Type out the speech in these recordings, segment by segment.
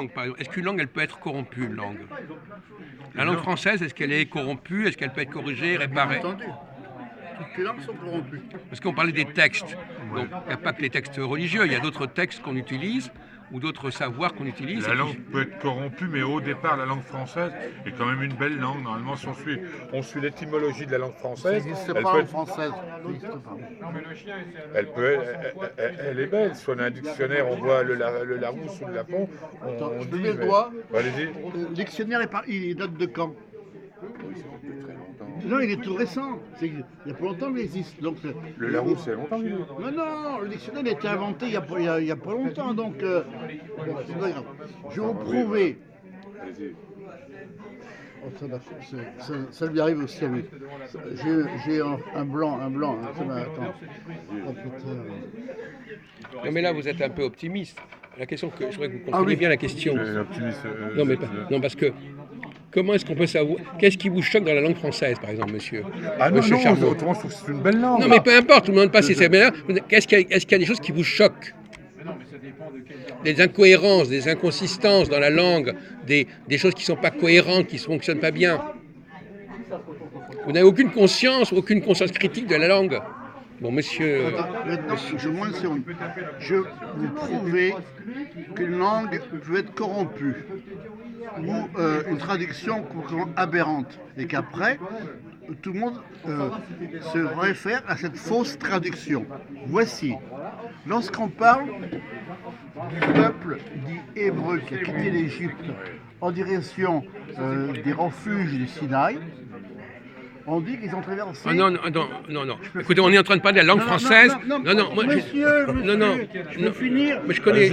langue, par exemple, est-ce qu'une langue, elle peut être corrompue, une langue? La langue française, est-ce qu'elle est corrompue? Est-ce qu'elle peut être corrigée, réparée? Bien entendu. Toutes les langues sont corrompues. Parce qu'on parlait des textes. Donc, il n'y a pas que les textes religieux, il y a d'autres textes qu'on utilise ou d'autres savoirs qu'on utilise. La langue peut être corrompue, mais au départ, la langue française est quand même une belle langue. Normalement, si on suit l'étymologie de la langue Ça française, n'existe elle pas peut en être, française. Ça n'existe pas. elle est belle. Si on a un dictionnaire, on voit le Larousse ou le Lapon, Attends, on je dit, mets le mais- doigt. Allez-y. Le dictionnaire, il date de quand? Oui, ça fait très longtemps. Non, il est tout récent. Il n'y a pas longtemps qu'il existe. Donc, Le Larousse, c'est longtemps qu'il est. non, le dictionnaire a été inventé il n'y a pas longtemps. Donc, bon, c'est pas grave. Je vais vous prouver. Allez-y. Oh, ça lui arrive aussi à lui. J'ai un blanc. Hein. Attends. Oh, putain. Non, mais là, vous êtes un peu optimiste. La question que je voudrais que vous Ah compreniez oui. bien la question. Optimiste. Non, mais non, parce que comment est-ce qu'on peut savoir? Qu'est-ce qui vous choque dans la langue française, par exemple, monsieur? Ah non, Monsieur non, Charbon. autrement, je trouve que c'est une belle langue. Non, mais peu importe, tout le monde passe c'est bien. Est-ce qu'il y a des choses qui vous choquent? Des incohérences, des inconsistances dans la langue, des choses qui ne sont pas cohérentes, qui ne fonctionnent pas bien. Vous n'avez aucune conscience critique de la langue. Bon, monsieur. Attends, maintenant, je vous prouver qu'une langue peut être corrompue ou une traduction complètement aberrante et qu'après, tout le monde se réfère à cette fausse traduction. Voici, lorsqu'on parle du peuple dit hébreu qui a quitté l'Égypte en direction des refuges du Sinaï, on dit qu'ils ont traversé. Ah non. Écoutez, on est en train de parler de la langue française. Non, moi, monsieur, non. je veux finir. Mais je connais.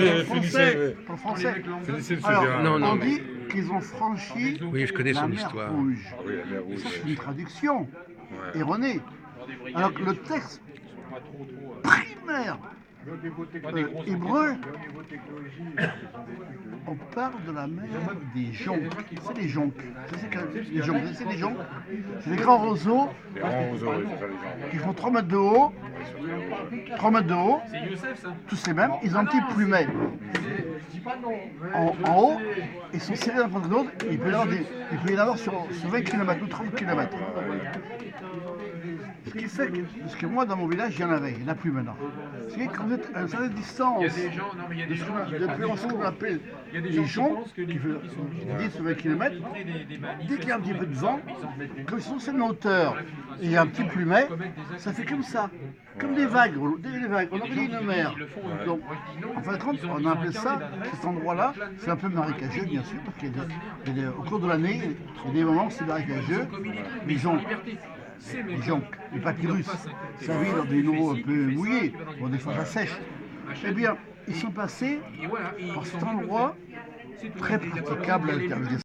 En français. Finissez, monsieur Alors, Gérard. non, on mais- dit qu'ils ont franchi Oui, je connais la son mer histoire. Rouge. Oui, la mer Rouge. C'est une traduction Ouais. erronée. Alors que le texte primaire hébreu, on parle de la mer des joncs. C'est les joncs. Les joncs, c'est les joncs. C'est des grands roseaux Les rangs aux oreilles, c'est ça, les gens. qui font 3 mètres de haut. 3 mètres de haut. Tous les mêmes. Ils ont un petit plumet. En haut, ils sont serrés l'un contre l'autre. Il peut y en avoir sur 20 km ou 30 km. Ce qui fait que, parce que moi dans mon village il y en avait, il n'y en a plus maintenant. Ce qui fait que quand vous êtes à une certaine distance de ce qu'on appelle les joncs, qui font 10 ou 20 km, dès qu'il y a un petit peu de vent, comme si c'est une hauteur et il y a un petit plumet, ça fait comme ça, comme des vagues, on aurait dit une mer. Donc, en fin de compte, on a appelé ça, cet endroit-là, c'est un peu marécageux bien sûr, parce qu'au cours de l'année, il y a des moments où c'est marécageux, les joncs, les papyrus, ça vit dans des eaux un peu mouillées, bon, des fois ça sèche. Eh bien, ils sont passés par cet endroit très praticable à l'intérieur.